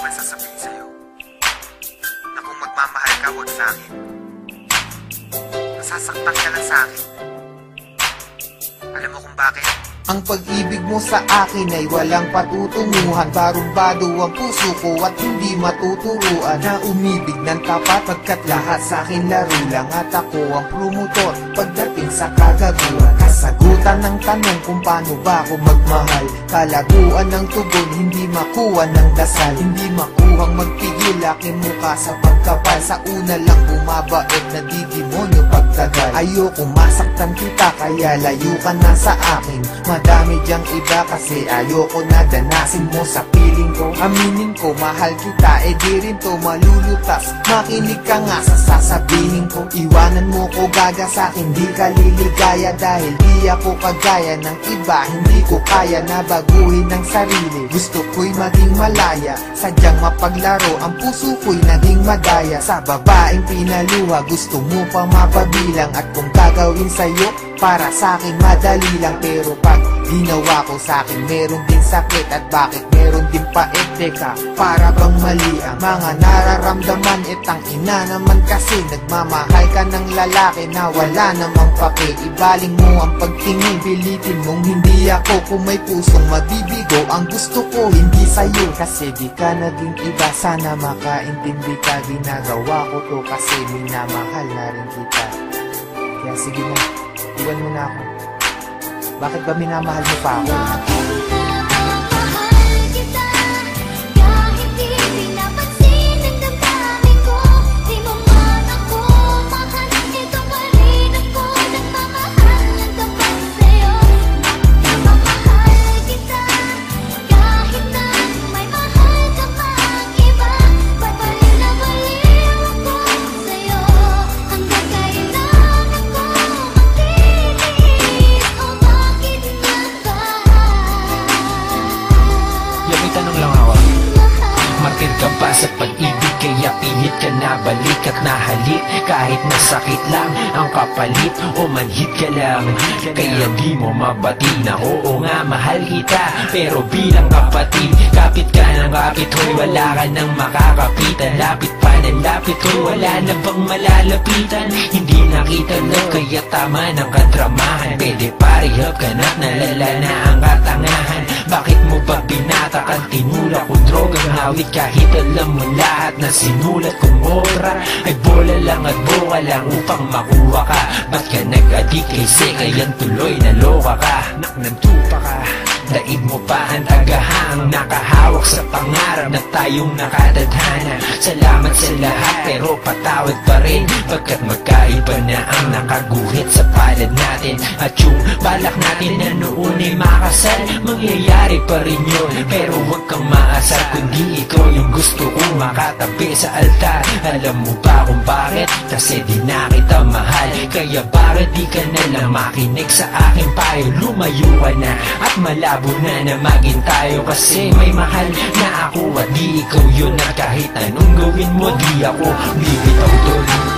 man sasabihin sa'yo na kung magmamahal ka, wag sa'kin. Nasasaktan ka lang sa'kin. Alam mo kung bakit? Ang pag-ibig mo sa akin ay walang patutunguhan. Barumbado ang puso ko at hindi matuturuan na umibig ng tapat, pagkat lahat sa akin laro lang. At ako ang promotor pagdating sa kagaguhan. Kasagutan ng tanong kung paano ba ako magmahal. Kalaguan ng tugon, hindi makuha ng dasal. Hindi makuhang magpigil aking mukha sa pagkapal. Sa una lang bumabait na didemonyo pagtagal. Ayoko masaktan kita kaya layo ka na sa akin. Madami diyang iba kasi ayoko na danasin mo sa piling ko. Aminin ko mahal kita, di rin to malulutas. Makinig ka nga sa sasabihin ko. Iwanan mo ko gaga sa'kin, di ka liligaya. Dahil di ako kagaya ng iba, hindi ko kaya na baguhin ang sarili. Gusto ko'y maging malaya, sadyang mapaglaro. Ang puso ko'y naging madaya. Sa babaeng pinaluha, gusto mo pa mapabilang. At kung gagawin sa'yo, para sa'kin madali lang. Pero pag ginawa ko sa'kin, meron ding sakit. At bakit meron din pait? Teka, para bang mali ang mga nararamdaman? Itang ina naman kasi nagmamahal ka ng lalaki na wala namang pake. Ibaling mo ang pagtingin, pilitin mong hindi ako. Kung may pusong mabibigo, ang gusto ko hindi sa'yo. Kasi di ka naging iba, sana makaintindi ka. Ginagawa ko to kasi minamahal na rin kita. Kaya sige na, iwan mo na ako. Bakit ba minamahal mo pa ako? Martir ka ba sa pag-ibig, kaya pilit ka na balik at nahalik. Kahit nasakit lang ang kapalit o manhid ka lang, kaya di mo mabati na oo nga mahal kita. Pero bilang kapatid, kapit ka ng kapit, hoy wala ka nang makakapitan. Lapit pa ng lapit, hoy wala na bang malalapitan. Hindi nakita na kaya tama ng kadramahan. Pwede parihap ka na't nalala na ang katangahan. Bakit mo ba binatakan, tinula kong drogang hawit? Kahit alam mo lahat na sinulat kong obra ay bola lang at boka lang upang makuha ka. Ba't ka nag-adik kay sekayan, tuloy naloka ka? Naknantupa ka, daig mo pa ang tagahang nakahawak sa pangarap na tayong nakatadhana. Salamat sa lahat pero patawad pa rin, pagkat magkaiba na ang nakaguhit sa palad natin. At yung balak natin na noon ay makasal, mangyayari pa rin yun. Pero huwag kang maasar kundi ikaw yung gusto kong makatabi sa altar. Alam mo ba kung bakit? Kasi di na kita mahal. Kaya bakit di ka na lang makinig sa aking payo? Lumayo ka na at malabo na maging tayo. Kasi may mahal na ako at di ikaw yun. At kahit anong gawin mo, di ako bibitaw doon.